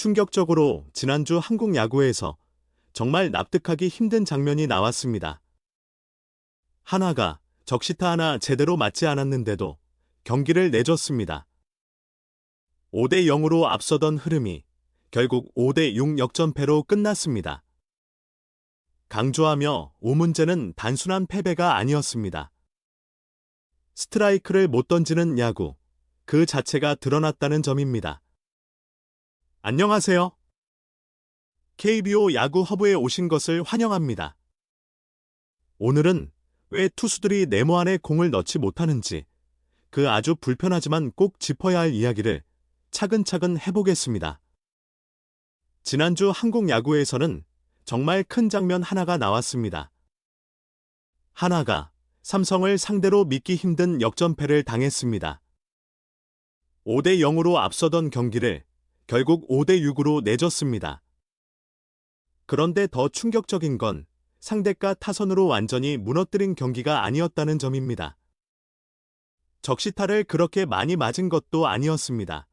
충격적으로 지난주 한국 야구에서 정말 납득하기 힘든 장면이 나왔습니다. 하나가 적시타 하나 제대로 맞지 않았는데도 경기를 내줬습니다. 5대 0으로 앞서던 흐름이 결국 5대 6 역전패로 끝났습니다. 강조하며 이 문제는 단순한 패배가 아니었습니다. 스트라이크를 못 던지는 야구, 그 자체가 드러났다는 점입니다. 안녕하세요. KBO 야구 허브에 오신 것을 환영합니다. 오늘은 왜 투수들이 네모 안에 공을 넣지 못하는지, 그 아주 불편하지만 꼭 짚어야 할 이야기를 차근차근 해보겠습니다. 지난주 한국 야구에서는 정말 큰 장면 하나가 나왔습니다. 하나가 삼성을 상대로 믿기 힘든 역전패를 당했습니다. 5대 0으로 앞서던 경기를 결국 5대 6으로 내줬습니다. 그런데 더 충격적인 건 상대가 타선으로 완전히 무너뜨린 경기가 아니었다는 점입니다. 적시타를 그렇게 많이 맞은 것도 아니었습니다.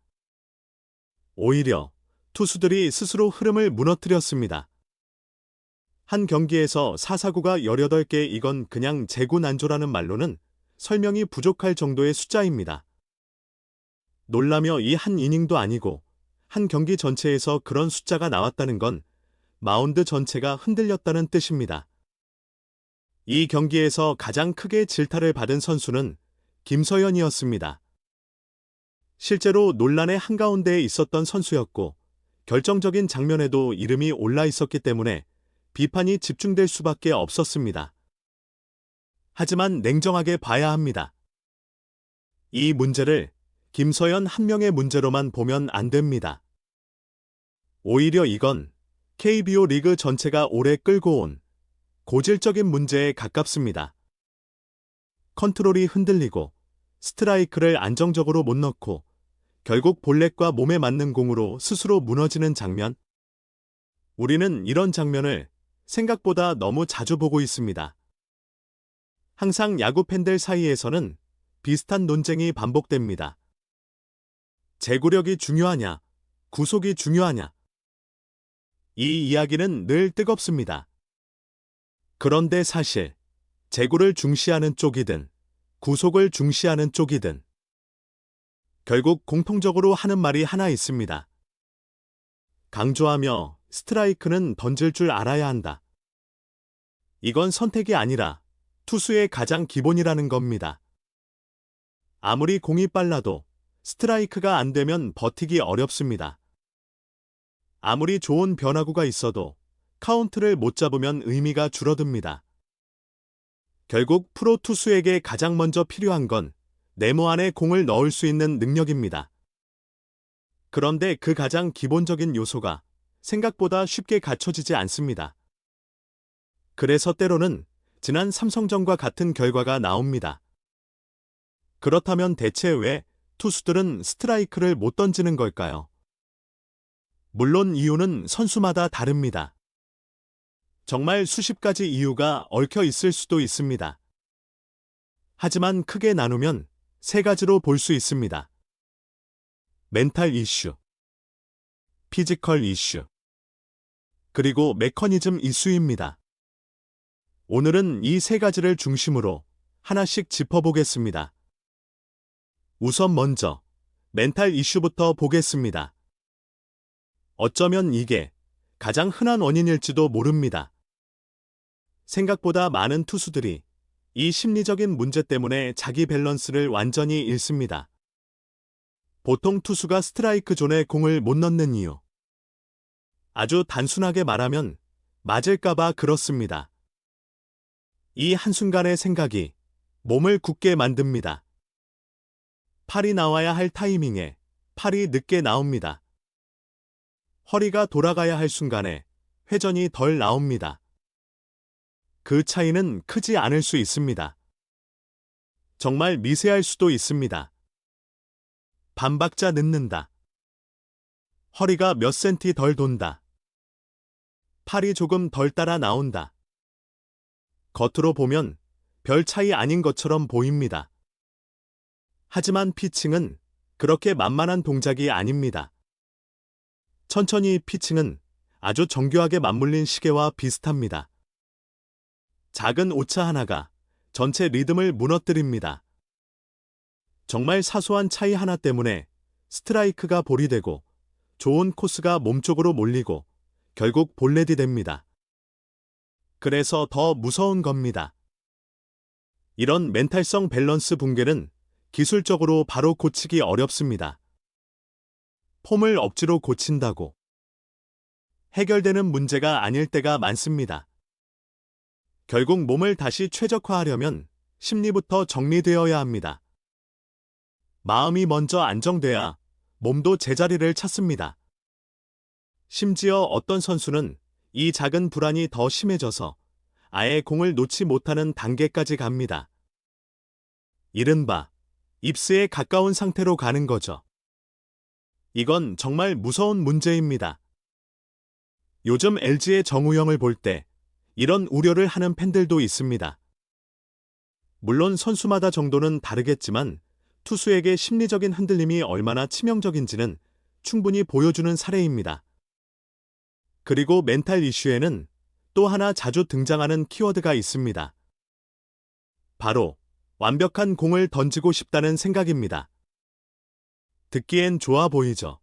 오히려 투수들이 스스로 흐름을 무너뜨렸습니다. 한 경기에서 4사구가 18개, 이건 그냥 재구난조라는 말로는 설명이 부족할 정도의 숫자입니다. 놀라며 이 한 이닝도 아니고 한 경기 전체에서 그런 숫자가 나왔다는 건 마운드 전체가 흔들렸다는 뜻입니다. 이 경기에서 가장 크게 질타를 받은 선수는 김서현이었습니다. 실제로 논란의 한가운데에 있었던 선수였고 결정적인 장면에도 이름이 올라 있었기 때문에 비판이 집중될 수밖에 없었습니다. 하지만 냉정하게 봐야 합니다. 이 문제를 김서현 한 명의 문제로만 보면 안 됩니다. 오히려 이건 KBO 리그 전체가 오래 끌고 온 고질적인 문제에 가깝습니다. 컨트롤이 흔들리고 스트라이크를 안정적으로 못 넣고 결국 볼넷과 몸에 맞는 공으로 스스로 무너지는 장면. 우리는 이런 장면을 생각보다 너무 자주 보고 있습니다. 항상 야구 팬들 사이에서는 비슷한 논쟁이 반복됩니다. 제구력이 중요하냐, 구속이 중요하냐. 이 이야기는 늘 뜨겁습니다. 그런데 사실 제구를 중시하는 쪽이든 구속을 중시하는 쪽이든 결국 공통적으로 하는 말이 하나 있습니다. 강조하며 스트라이크는 던질 줄 알아야 한다. 이건 선택이 아니라 투수의 가장 기본이라는 겁니다. 아무리 공이 빨라도 스트라이크가 안 되면 버티기 어렵습니다. 아무리 좋은 변화구가 있어도 카운트를 못 잡으면 의미가 줄어듭니다. 결국 프로 투수에게 가장 먼저 필요한 건 네모 안에 공을 넣을 수 있는 능력입니다. 그런데 그 가장 기본적인 요소가 생각보다 쉽게 갖춰지지 않습니다. 그래서 때로는 지난 삼성전과 같은 결과가 나옵니다. 그렇다면 대체 왜 투수들은 스트라이크를 못 던지는 걸까요? 물론 이유는 선수마다 다릅니다. 정말 수십 가지 이유가 얽혀 있을 수도 있습니다. 하지만 크게 나누면 세 가지로 볼 수 있습니다. 멘탈 이슈, 피지컬 이슈, 그리고 메커니즘 이슈입니다. 오늘은 이 세 가지를 중심으로 하나씩 짚어보겠습니다. 우선 먼저 멘탈 이슈부터 보겠습니다. 어쩌면 이게 가장 흔한 원인일지도 모릅니다. 생각보다 많은 투수들이 이 심리적인 문제 때문에 자기 밸런스를 완전히 잃습니다. 보통 투수가 스트라이크 존에 공을 못 넣는 이유. 아주 단순하게 말하면 맞을까봐 그렇습니다. 이 한순간의 생각이 몸을 굳게 만듭니다. 팔이 나와야 할 타이밍에 팔이 늦게 나옵니다. 허리가 돌아가야 할 순간에 회전이 덜 나옵니다. 그 차이는 크지 않을 수 있습니다. 정말 미세할 수도 있습니다. 반박자 늦는다. 허리가 몇 센티 덜 돈다. 팔이 조금 덜 따라 나온다. 겉으로 보면 별 차이 아닌 것처럼 보입니다. 하지만 피칭은 그렇게 만만한 동작이 아닙니다. 천천히 피칭은 아주 정교하게 맞물린 시계와 비슷합니다. 작은 오차 하나가 전체 리듬을 무너뜨립니다. 정말 사소한 차이 하나 때문에 스트라이크가 볼이 되고 좋은 코스가 몸쪽으로 몰리고 결국 볼넷이 됩니다. 그래서 더 무서운 겁니다. 이런 멘탈성 밸런스 붕괴는 기술적으로 바로 고치기 어렵습니다. 폼을 억지로 고친다고 해결되는 문제가 아닐 때가 많습니다. 결국 몸을 다시 최적화하려면 심리부터 정리되어야 합니다. 마음이 먼저 안정돼야 몸도 제자리를 찾습니다. 심지어 어떤 선수는 이 작은 불안이 더 심해져서 아예 공을 놓지 못하는 단계까지 갑니다. 이른바 입스에 가까운 상태로 가는 거죠. 이건 정말 무서운 문제입니다. 요즘 LG의 정우영을 볼 때 이런 우려를 하는 팬들도 있습니다. 물론 선수마다 정도는 다르겠지만 투수에게 심리적인 흔들림이 얼마나 치명적인지는 충분히 보여주는 사례입니다. 그리고 멘탈 이슈에는 또 하나 자주 등장하는 키워드가 있습니다. 바로 완벽한 공을 던지고 싶다는 생각입니다. 듣기엔 좋아 보이죠?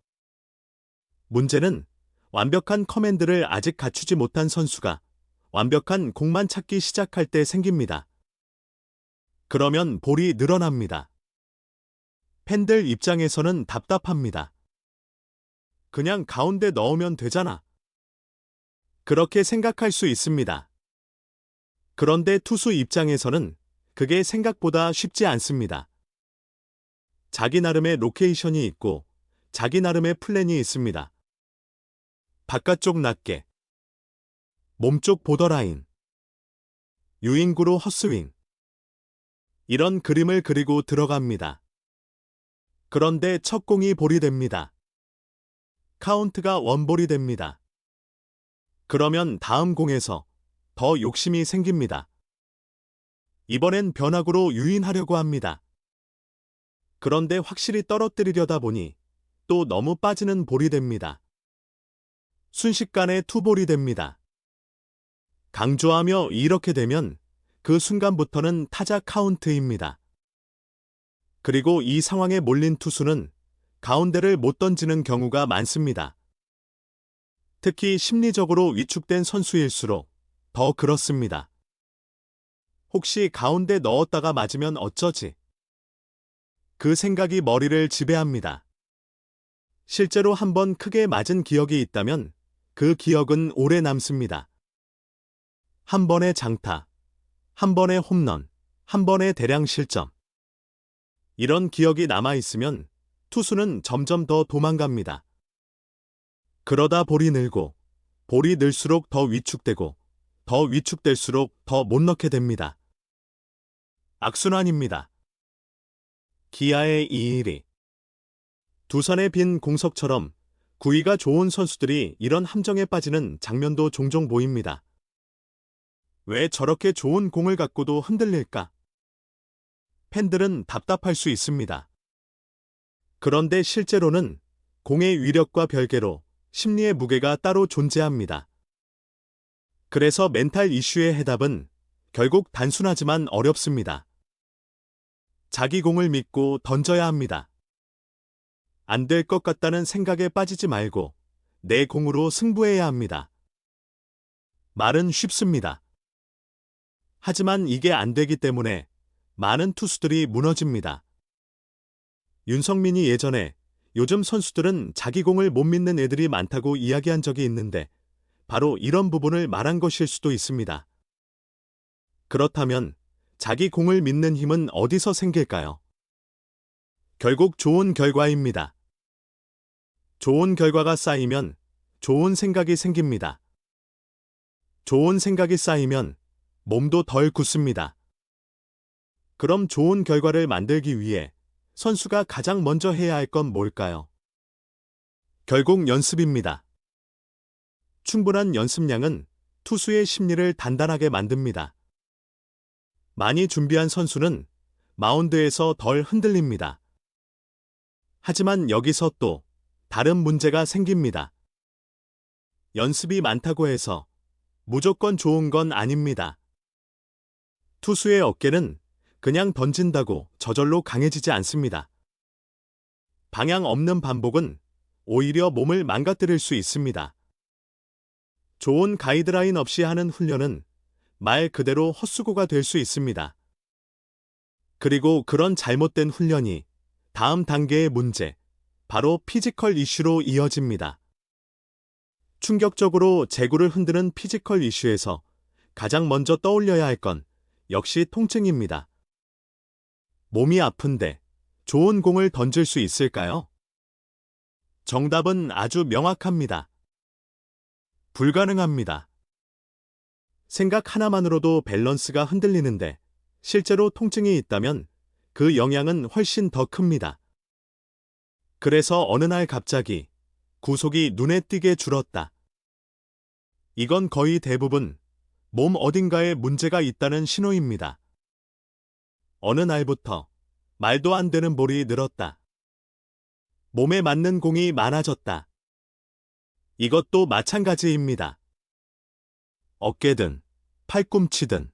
문제는 완벽한 커맨드를 아직 갖추지 못한 선수가 완벽한 공만 찾기 시작할 때 생깁니다. 그러면 볼이 늘어납니다. 팬들 입장에서는 답답합니다. 그냥 가운데 넣으면 되잖아. 그렇게 생각할 수 있습니다. 그런데 투수 입장에서는 그게 생각보다 쉽지 않습니다. 자기 나름의 로케이션이 있고 자기 나름의 플랜이 있습니다. 바깥쪽 낮게, 몸쪽 보더라인, 유인구로 헛스윙. 이런 그림을 그리고 들어갑니다. 그런데 첫 공이 볼이 됩니다. 카운트가 원볼이 됩니다. 그러면 다음 공에서 더 욕심이 생깁니다. 이번엔 변화구로 유인하려고 합니다. 그런데 확실히 떨어뜨리려다 보니 또 너무 빠지는 볼이 됩니다. 순식간에 투볼이 됩니다. 강조하며 이렇게 되면 그 순간부터는 타자 카운트입니다. 그리고 이 상황에 몰린 투수는 가운데를 못 던지는 경우가 많습니다. 특히 심리적으로 위축된 선수일수록 더 그렇습니다. 혹시 가운데 넣었다가 맞으면 어쩌지? 그 생각이 머리를 지배합니다. 실제로 한번 크게 맞은 기억이 있다면 그 기억은 오래 남습니다. 한 번의 장타, 한 번의 홈런, 한 번의 대량 실점. 이런 기억이 남아있으면 투수는 점점 더 도망갑니다. 그러다 볼이 늘고, 볼이 늘수록 더 위축되고, 더 위축될수록 더 못 넣게 됩니다. 악순환입니다. 기아의 이일이. 두산의 빈 공석처럼 구위가 좋은 선수들이 이런 함정에 빠지는 장면도 종종 보입니다. 왜 저렇게 좋은 공을 갖고도 흔들릴까? 팬들은 답답할 수 있습니다. 그런데 실제로는 공의 위력과 별개로 심리의 무게가 따로 존재합니다. 그래서 멘탈 이슈의 해답은 결국 단순하지만 어렵습니다. 자기 공을 믿고 던져야 합니다. 안 될 것 같다는 생각에 빠지지 말고 내 공으로 승부해야 합니다. 말은 쉽습니다. 하지만 이게 안 되기 때문에 많은 투수들이 무너집니다. 윤석민이 예전에 요즘 선수들은 자기 공을 못 믿는 애들이 많다고 이야기한 적이 있는데 바로 이런 부분을 말한 것일 수도 있습니다. 그렇다면 자기 공을 믿는 힘은 어디서 생길까요? 결국 좋은 결과입니다. 좋은 결과가 쌓이면 좋은 생각이 생깁니다. 좋은 생각이 쌓이면 몸도 덜 굳습니다. 그럼 좋은 결과를 만들기 위해 선수가 가장 먼저 해야 할 건 뭘까요? 결국 연습입니다. 충분한 연습량은 투수의 심리를 단단하게 만듭니다. 많이 준비한 선수는 마운드에서 덜 흔들립니다. 하지만 여기서 또 다른 문제가 생깁니다. 연습이 많다고 해서 무조건 좋은 건 아닙니다. 투수의 어깨는 그냥 던진다고 저절로 강해지지 않습니다. 방향 없는 반복은 오히려 몸을 망가뜨릴 수 있습니다. 좋은 가이드라인 없이 하는 훈련은 말 그대로 헛수고가 될 수 있습니다. 그리고 그런 잘못된 훈련이 다음 단계의 문제, 바로 피지컬 이슈로 이어집니다. 충격적으로 제구를 흔드는 피지컬 이슈에서 가장 먼저 떠올려야 할 건 역시 통증입니다. 몸이 아픈데 좋은 공을 던질 수 있을까요? 정답은 아주 명확합니다. 불가능합니다. 생각 하나만으로도 밸런스가 흔들리는데 실제로 통증이 있다면 그 영향은 훨씬 더 큽니다. 그래서 어느 날 갑자기 구속이 눈에 띄게 줄었다. 이건 거의 대부분 몸 어딘가에 문제가 있다는 신호입니다. 어느 날부터 말도 안 되는 볼이 늘었다. 몸에 맞는 공이 많아졌다. 이것도 마찬가지입니다. 어깨든, 팔꿈치든,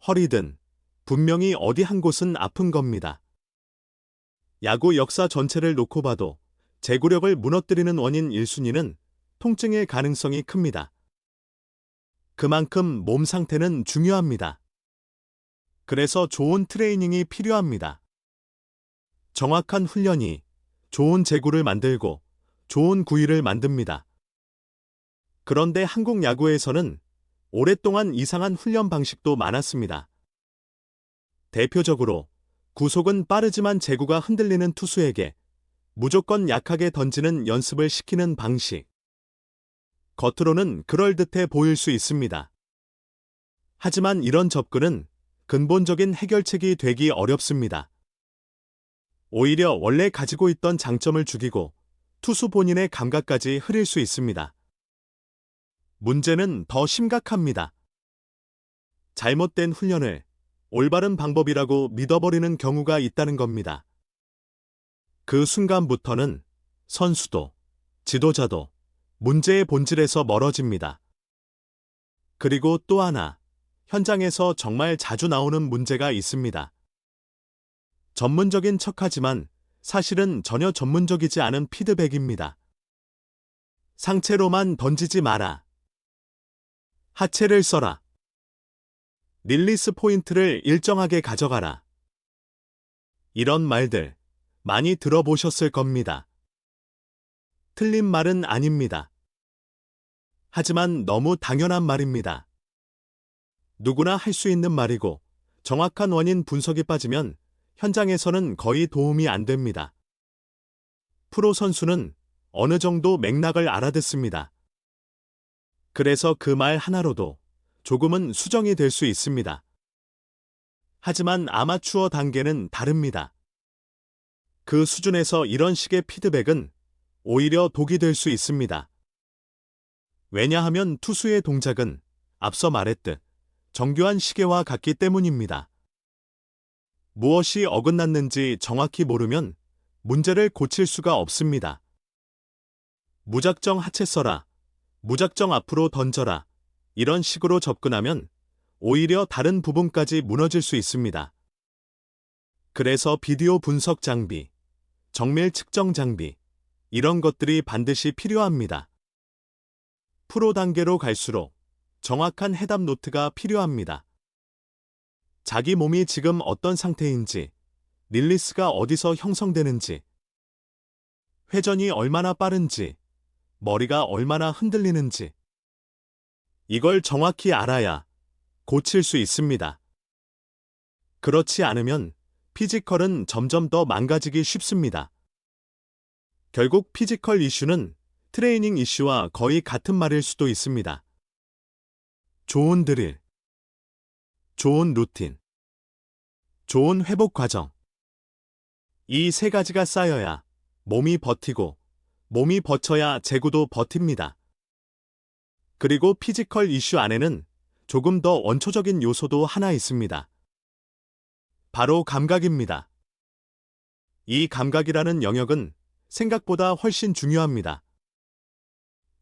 허리든 분명히 어디 한 곳은 아픈 겁니다. 야구 역사 전체를 놓고 봐도 제구력을 무너뜨리는 원인 1순위는 통증의 가능성이 큽니다. 그만큼 몸 상태는 중요합니다. 그래서 좋은 트레이닝이 필요합니다. 정확한 훈련이 좋은 제구를 만들고 좋은 구위를 만듭니다. 그런데 한국 야구에서는 오랫동안 이상한 훈련 방식도 많았습니다. 대표적으로 구속은 빠르지만 제구가 흔들리는 투수에게 무조건 약하게 던지는 연습을 시키는 방식. 겉으로는 그럴듯해 보일 수 있습니다. 하지만 이런 접근은 근본적인 해결책이 되기 어렵습니다. 오히려 원래 가지고 있던 장점을 죽이고 투수 본인의 감각까지 흐릴 수 있습니다. 문제는 더 심각합니다. 잘못된 훈련을 올바른 방법이라고 믿어버리는 경우가 있다는 겁니다. 그 순간부터는 선수도, 지도자도 문제의 본질에서 멀어집니다. 그리고 또 하나, 현장에서 정말 자주 나오는 문제가 있습니다. 전문적인 척하지만 사실은 전혀 전문적이지 않은 피드백입니다. 상체로만 던지지 마라. 하체를 써라. 릴리스 포인트를 일정하게 가져가라. 이런 말들 많이 들어보셨을 겁니다. 틀린 말은 아닙니다. 하지만 너무 당연한 말입니다. 누구나 할 수 있는 말이고 정확한 원인 분석이 빠지면 현장에서는 거의 도움이 안 됩니다. 프로 선수는 어느 정도 맥락을 알아듣습니다. 그래서 그 말 하나로도 조금은 수정이 될 수 있습니다. 하지만 아마추어 단계는 다릅니다. 그 수준에서 이런 식의 피드백은 오히려 독이 될 수 있습니다. 왜냐하면 투수의 동작은 앞서 말했듯 정교한 시계와 같기 때문입니다. 무엇이 어긋났는지 정확히 모르면 문제를 고칠 수가 없습니다. 무작정 하체 써라, 무작정 앞으로 던져라, 이런 식으로 접근하면 오히려 다른 부분까지 무너질 수 있습니다. 그래서 비디오 분석 장비, 정밀 측정 장비, 이런 것들이 반드시 필요합니다. 프로 단계로 갈수록 정확한 해답 노트가 필요합니다. 자기 몸이 지금 어떤 상태인지, 릴리스가 어디서 형성되는지, 회전이 얼마나 빠른지, 머리가 얼마나 흔들리는지, 이걸 정확히 알아야 고칠 수 있습니다. 그렇지 않으면 피지컬은 점점 더 망가지기 쉽습니다. 결국 피지컬 이슈는 트레이닝 이슈와 거의 같은 말일 수도 있습니다. 좋은 드릴, 좋은 루틴, 좋은 회복 과정. 이 세 가지가 쌓여야 몸이 버티고 몸이 버텨야 제구도 버팁니다. 그리고 피지컬 이슈 안에는 조금 더 원초적인 요소도 하나 있습니다. 바로 감각입니다. 이 감각이라는 영역은 생각보다 훨씬 중요합니다.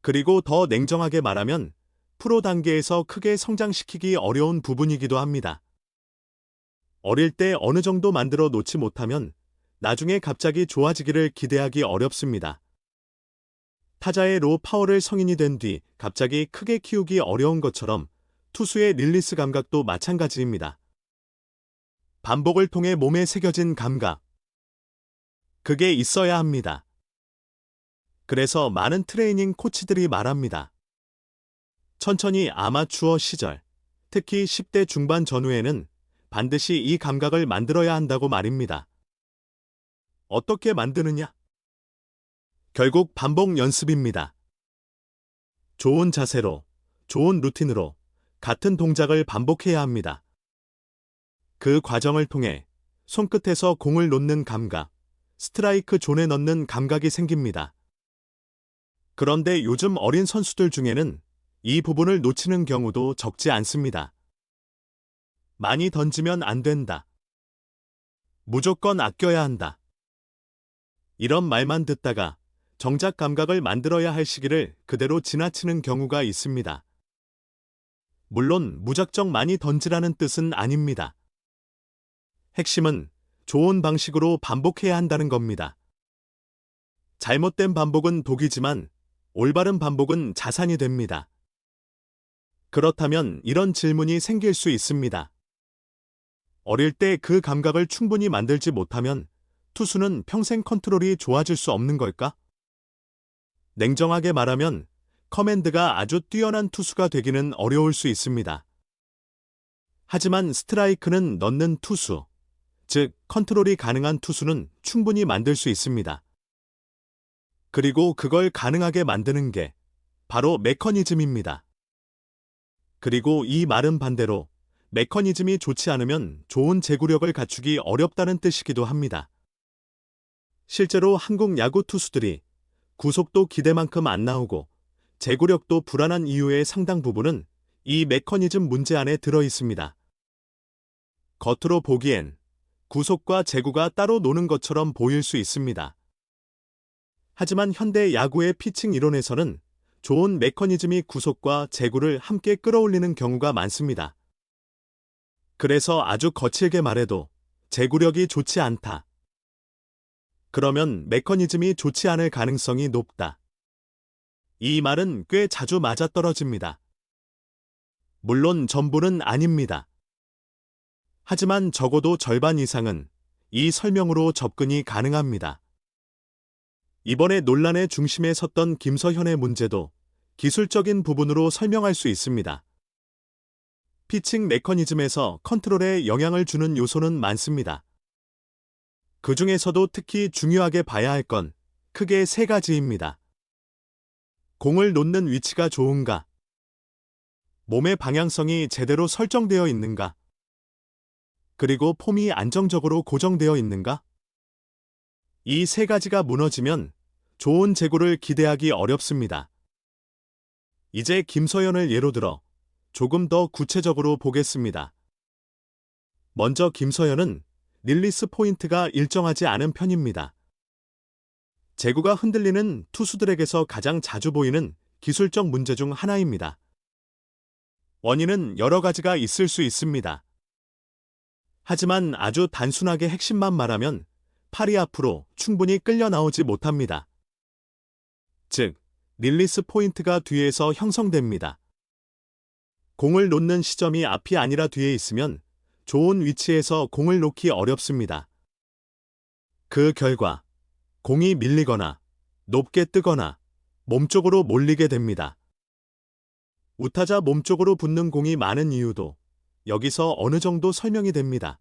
그리고 더 냉정하게 말하면 프로 단계에서 크게 성장시키기 어려운 부분이기도 합니다. 어릴 때 어느 정도 만들어 놓지 못하면 나중에 갑자기 좋아지기를 기대하기 어렵습니다. 타자의 로 파워를 성인이 된 뒤 갑자기 크게 키우기 어려운 것처럼 투수의 릴리스 감각도 마찬가지입니다. 반복을 통해 몸에 새겨진 감각. 그게 있어야 합니다. 그래서 많은 트레이닝 코치들이 말합니다. 천천히 아마추어 시절, 특히 10대 중반 전후에는 반드시 이 감각을 만들어야 한다고 말입니다. 어떻게 만드느냐? 결국 반복 연습입니다. 좋은 자세로, 좋은 루틴으로 같은 동작을 반복해야 합니다. 그 과정을 통해 손끝에서 공을 놓는 감각, 스트라이크 존에 넣는 감각이 생깁니다. 그런데 요즘 어린 선수들 중에는 이 부분을 놓치는 경우도 적지 않습니다. 많이 던지면 안 된다. 무조건 아껴야 한다. 이런 말만 듣다가 정작 감각을 만들어야 할 시기를 그대로 지나치는 경우가 있습니다. 물론 무작정 많이 던지라는 뜻은 아닙니다. 핵심은 좋은 방식으로 반복해야 한다는 겁니다. 잘못된 반복은 독이지만 올바른 반복은 자산이 됩니다. 그렇다면 이런 질문이 생길 수 있습니다. 어릴 때 그 감각을 충분히 만들지 못하면 투수는 평생 컨트롤이 좋아질 수 없는 걸까? 냉정하게 말하면 커맨드가 아주 뛰어난 투수가 되기는 어려울 수 있습니다. 하지만 스트라이크는 넣는 투수, 즉 컨트롤이 가능한 투수는 충분히 만들 수 있습니다. 그리고 그걸 가능하게 만드는 게 바로 메커니즘입니다. 그리고 이 말은 반대로 메커니즘이 좋지 않으면 좋은 제구력을 갖추기 어렵다는 뜻이기도 합니다. 실제로 한국 야구 투수들이 구속도 기대만큼 안 나오고 제구력도 불안한 이유의 상당 부분은 이 메커니즘 문제 안에 들어 있습니다. 겉으로 보기엔 구속과 제구가 따로 노는 것처럼 보일 수 있습니다. 하지만 현대 야구의 피칭 이론에서는 좋은 메커니즘이 구속과 제구를 함께 끌어올리는 경우가 많습니다. 그래서 아주 거칠게 말해도 제구력이 좋지 않다. 그러면 메커니즘이 좋지 않을 가능성이 높다. 이 말은 꽤 자주 맞아떨어집니다. 물론 전부는 아닙니다. 하지만 적어도 절반 이상은 이 설명으로 접근이 가능합니다. 이번에 논란의 중심에 섰던 김서현의 문제도 기술적인 부분으로 설명할 수 있습니다. 피칭 메커니즘에서 컨트롤에 영향을 주는 요소는 많습니다. 그 중에서도 특히 중요하게 봐야 할 건 크게 세 가지입니다. 공을 놓는 위치가 좋은가? 몸의 방향성이 제대로 설정되어 있는가? 그리고 폼이 안정적으로 고정되어 있는가? 이 세 가지가 무너지면 좋은 제구를 기대하기 어렵습니다. 이제 김서현을 예로 들어 조금 더 구체적으로 보겠습니다. 먼저 김서현은 릴리스 포인트가 일정하지 않은 편입니다. 제구가 흔들리는 투수들에게서 가장 자주 보이는 기술적 문제 중 하나입니다. 원인은 여러 가지가 있을 수 있습니다. 하지만 아주 단순하게 핵심만 말하면 팔이 앞으로 충분히 끌려 나오지 못합니다. 즉, 릴리스 포인트가 뒤에서 형성됩니다. 공을 놓는 시점이 앞이 아니라 뒤에 있으면 좋은 위치에서 공을 놓기 어렵습니다. 그 결과 공이 밀리거나 높게 뜨거나 몸쪽으로 몰리게 됩니다. 우타자 몸쪽으로 붙는 공이 많은 이유도 여기서 어느 정도 설명이 됩니다.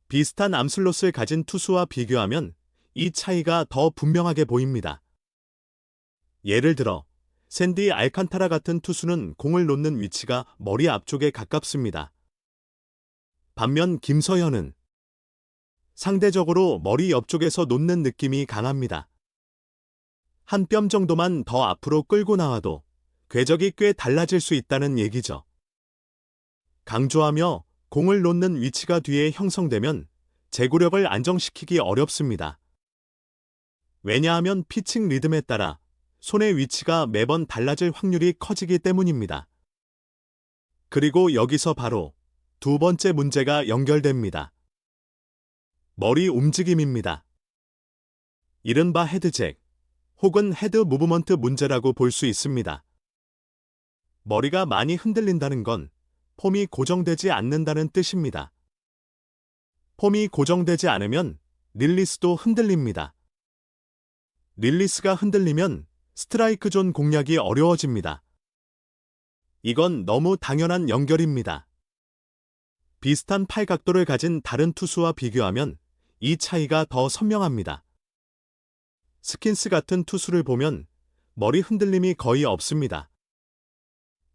비슷한 암슬롯을 가진 투수와 비교하면 이 차이가 더 분명하게 보입니다. 예를 들어 샌디 알칸타라 같은 투수는 공을 놓는 위치가 머리 앞쪽에 가깝습니다. 반면 김서현은 상대적으로 머리 옆쪽에서 놓는 느낌이 강합니다. 한 뼘 정도만 더 앞으로 끌고 나와도 궤적이 꽤 달라질 수 있다는 얘기죠. 강조하며 공을 놓는 위치가 뒤에 형성되면 제구력을 안정시키기 어렵습니다. 왜냐하면 피칭 리듬에 따라 손의 위치가 매번 달라질 확률이 커지기 때문입니다. 그리고 여기서 바로 두 번째 문제가 연결됩니다. 머리 움직임입니다. 이른바 헤드잭 혹은 헤드 무브먼트 문제라고 볼 수 있습니다. 머리가 많이 흔들린다는 건 폼이 고정되지 않는다는 뜻입니다. 폼이 고정되지 않으면 릴리스도 흔들립니다. 릴리스가 흔들리면 스트라이크 존 공략이 어려워집니다. 이건 너무 당연한 연결입니다. 비슷한 팔 각도를 가진 다른 투수와 비교하면 이 차이가 더 선명합니다. 스킨스 같은 투수를 보면 머리 흔들림이 거의 없습니다.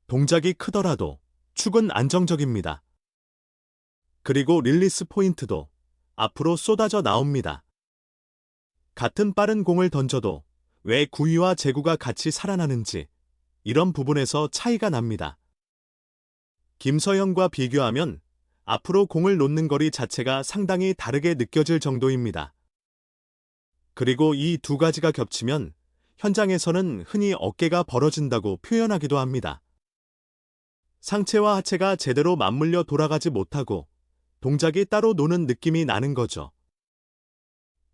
동작이 크더라도 축은 안정적입니다. 그리고 릴리스 포인트도 앞으로 쏟아져 나옵니다. 같은 빠른 공을 던져도 왜 구위와 제구가 같이 살아나는지 이런 부분에서 차이가 납니다. 김서현과 비교하면 앞으로 공을 놓는 거리 자체가 상당히 다르게 느껴질 정도입니다. 그리고 이 두 가지가 겹치면 현장에서는 흔히 어깨가 벌어진다고 표현하기도 합니다. 상체와 하체가 제대로 맞물려 돌아가지 못하고 동작이 따로 노는 느낌이 나는 거죠.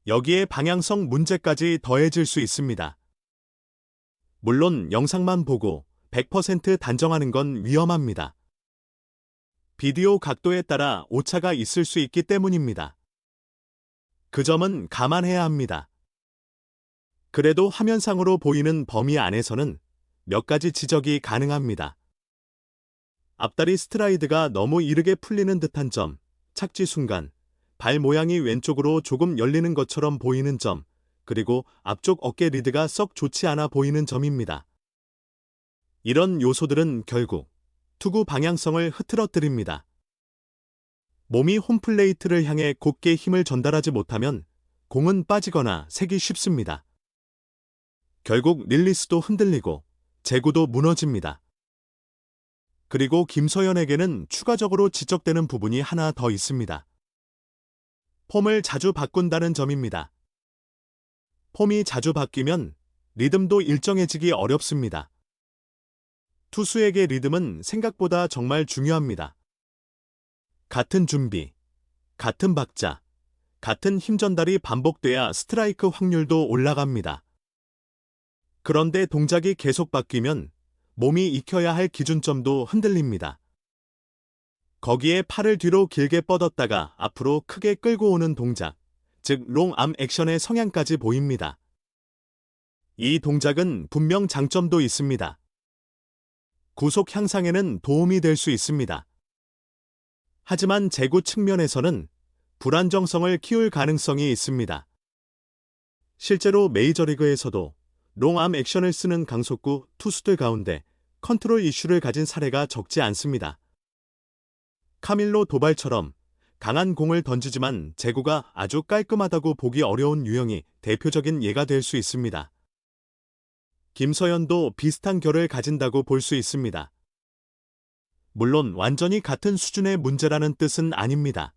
여기에 방향성 문제까지 더해질 수 있습니다. 물론 영상만 보고 100% 단정하는 건 위험합니다. 비디오 각도에 따라 오차가 있을 수 있기 때문입니다. 그 점은 감안해야 합니다. 그래도 화면상으로 보이는 범위 안에서는 몇 가지 지적이 가능합니다. 앞다리 스트라이드가 너무 이르게 풀리는 듯한 점, 착지 순간, 발 모양이 왼쪽으로 조금 열리는 것처럼 보이는 점, 그리고 앞쪽 어깨 리드가 썩 좋지 않아 보이는 점입니다. 이런 요소들은 결국 투구 방향성을 흐트러뜨립니다. 몸이 홈플레이트를 향해 곧게 힘을 전달하지 못하면 공은 빠지거나 새기 쉽습니다. 결국 릴리스도 흔들리고 제구도 무너집니다. 그리고 김서현에게는 추가적으로 지적되는 부분이 하나 더 있습니다. 폼을 자주 바꾼다는 점입니다. 폼이 자주 바뀌면 리듬도 일정해지기 어렵습니다. 투수에게 리듬은 생각보다 정말 중요합니다. 같은 준비, 같은 박자, 같은 힘 전달이 반복돼야 스트라이크 확률도 올라갑니다. 그런데 동작이 계속 바뀌면 몸이 익혀야 할 기준점도 흔들립니다. 거기에 팔을 뒤로 길게 뻗었다가 앞으로 크게 끌고 오는 동작, 즉 롱암 액션의 성향까지 보입니다. 이 동작은 분명 장점도 있습니다. 구속 향상에는 도움이 될 수 있습니다. 하지만 제구 측면에서는 불안정성을 키울 가능성이 있습니다. 실제로 메이저리그에서도 롱암 액션을 쓰는 강속구 투수들 가운데 컨트롤 이슈를 가진 사례가 적지 않습니다. 카밀로 도발처럼 강한 공을 던지지만 제구가 아주 깔끔하다고 보기 어려운 유형이 대표적인 예가 될 수 있습니다. 김서현도 비슷한 결을 가진다고 볼 수 있습니다. 물론 완전히 같은 수준의 문제라는 뜻은 아닙니다.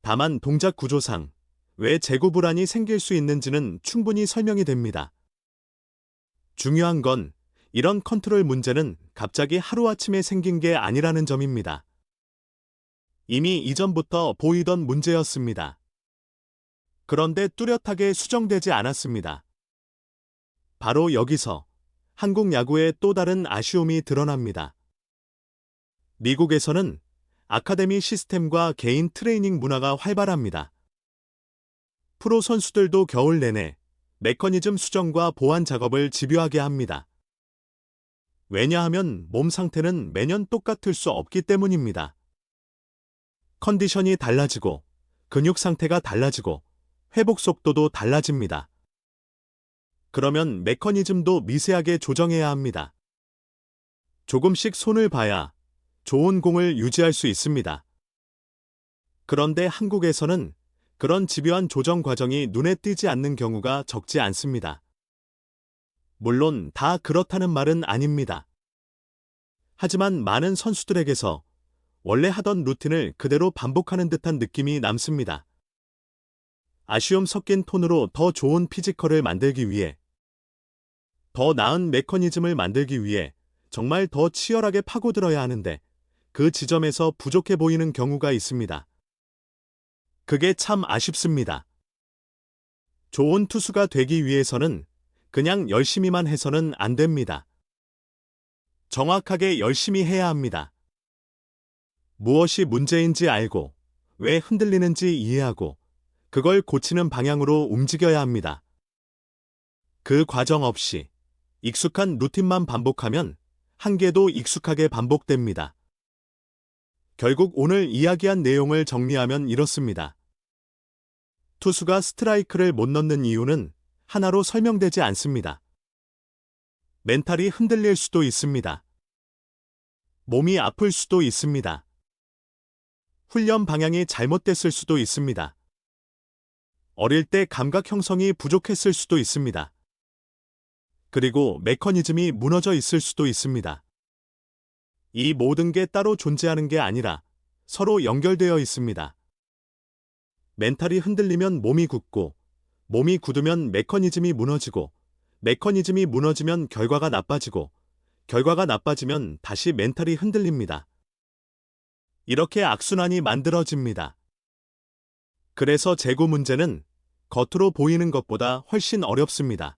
다만 동작 구조상 왜 제구 불안이 생길 수 있는지는 충분히 설명이 됩니다. 중요한 건 이런 컨트롤 문제는 갑자기 하루아침에 생긴 게 아니라는 점입니다. 이미 이전부터 보이던 문제였습니다. 그런데 뚜렷하게 수정되지 않았습니다. 바로 여기서 한국 야구의 또 다른 아쉬움이 드러납니다. 미국에서는 아카데미 시스템과 개인 트레이닝 문화가 활발합니다. 프로 선수들도 겨울 내내 메커니즘 수정과 보완 작업을 집요하게 합니다. 왜냐하면 몸 상태는 매년 똑같을 수 없기 때문입니다. 컨디션이 달라지고 근육 상태가 달라지고 회복 속도도 달라집니다. 그러면 메커니즘도 미세하게 조정해야 합니다. 조금씩 손을 봐야 좋은 공을 유지할 수 있습니다. 그런데 한국에서는 그런 집요한 조정 과정이 눈에 띄지 않는 경우가 적지 않습니다. 물론 다 그렇다는 말은 아닙니다. 하지만 많은 선수들에게서 원래 하던 루틴을 그대로 반복하는 듯한 느낌이 남습니다. 아쉬움 섞인 톤으로 더 좋은 피지컬을 만들기 위해 더 나은 메커니즘을 만들기 위해 정말 더 치열하게 파고들어야 하는데 그 지점에서 부족해 보이는 경우가 있습니다. 그게 참 아쉽습니다. 좋은 투수가 되기 위해서는 그냥 열심히만 해서는 안 됩니다. 정확하게 열심히 해야 합니다. 무엇이 문제인지 알고 왜 흔들리는지 이해하고 그걸 고치는 방향으로 움직여야 합니다. 그 과정 없이 익숙한 루틴만 반복하면 한계도 익숙하게 반복됩니다. 결국 오늘 이야기한 내용을 정리하면 이렇습니다. 투수가 스트라이크를 못 넣는 이유는 하나로 설명되지 않습니다. 멘탈이 흔들릴 수도 있습니다. 몸이 아플 수도 있습니다. 훈련 방향이 잘못됐을 수도 있습니다. 어릴 때 감각 형성이 부족했을 수도 있습니다. 그리고 메커니즘이 무너져 있을 수도 있습니다. 이 모든 게 따로 존재하는 게 아니라 서로 연결되어 있습니다. 멘탈이 흔들리면 몸이 굳고, 몸이 굳으면 메커니즘이 무너지고, 메커니즘이 무너지면 결과가 나빠지고, 결과가 나빠지면 다시 멘탈이 흔들립니다. 이렇게 악순환이 만들어집니다. 그래서 제구 문제는 겉으로 보이는 것보다 훨씬 어렵습니다.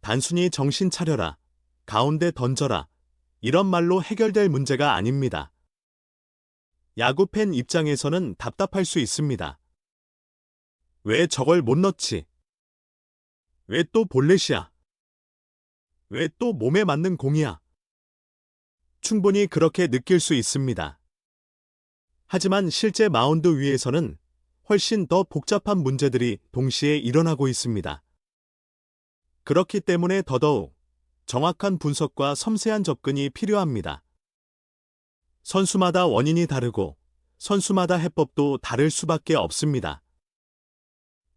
단순히 정신 차려라, 가운데 던져라, 이런 말로 해결될 문제가 아닙니다. 야구 팬 입장에서는 답답할 수 있습니다. 왜 저걸 못 넣지? 왜 또 볼넷이야? 왜 또 몸에 맞는 공이야? 충분히 그렇게 느낄 수 있습니다. 하지만 실제 마운드 위에서는 훨씬 더 복잡한 문제들이 동시에 일어나고 있습니다. 그렇기 때문에 더더욱 정확한 분석과 섬세한 접근이 필요합니다. 선수마다 원인이 다르고 선수마다 해법도 다를 수밖에 없습니다.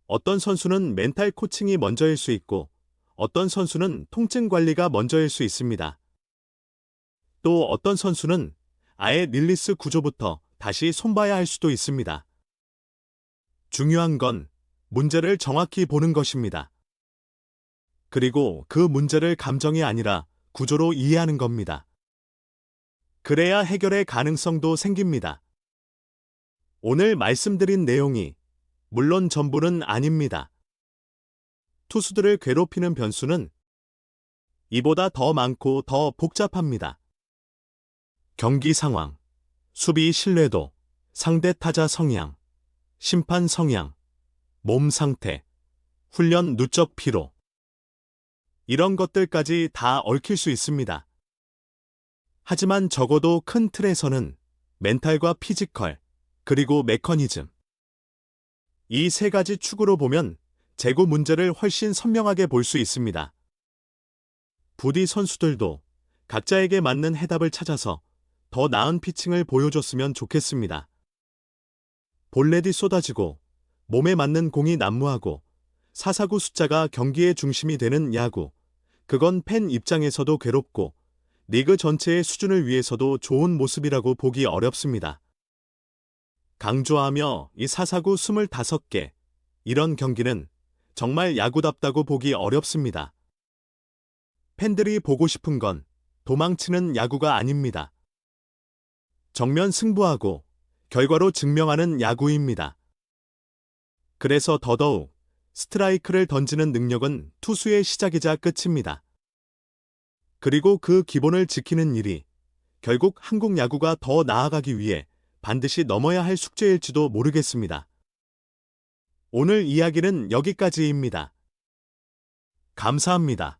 어떤 선수는 멘탈 코칭이 먼저일 수 있고 어떤 선수는 통증 관리가 먼저일 수 있습니다. 또 어떤 선수는 아예 릴리스 구조부터 다시 손봐야 할 수도 있습니다. 중요한 건 문제를 정확히 보는 것입니다. 그리고 그 문제를 감정이 아니라 구조로 이해하는 겁니다. 그래야 해결의 가능성도 생깁니다. 오늘 말씀드린 내용이 물론 전부는 아닙니다. 투수들을 괴롭히는 변수는 이보다 더 많고 더 복잡합니다. 경기 상황, 수비 신뢰도, 상대 타자 성향, 심판 성향, 몸 상태, 훈련 누적 피로. 이런 것들까지 다 얽힐 수 있습니다. 하지만 적어도 큰 틀에서는 멘탈과 피지컬, 그리고 메커니즘. 이 세 가지 축으로 보면 제구 문제를 훨씬 선명하게 볼 수 있습니다. 부디 선수들도 각자에게 맞는 해답을 찾아서 더 나은 피칭을 보여줬으면 좋겠습니다. 볼넷이 쏟아지고 몸에 맞는 공이 난무하고 사사구 숫자가 경기의 중심이 되는 야구. 그건 팬 입장에서도 괴롭고 리그 전체의 수준을 위해서도 좋은 모습이라고 보기 어렵습니다. 강조하며 이 사사구 25개, 이런 경기는 정말 야구답다고 보기 어렵습니다. 팬들이 보고 싶은 건 도망치는 야구가 아닙니다. 정면 승부하고 결과로 증명하는 야구입니다. 그래서 더더욱 스트라이크를 던지는 능력은 투수의 시작이자 끝입니다. 그리고 그 기본을 지키는 일이 결국 한국 야구가 더 나아가기 위해 반드시 넘어야 할 숙제일지도 모르겠습니다. 오늘 이야기는 여기까지입니다. 감사합니다.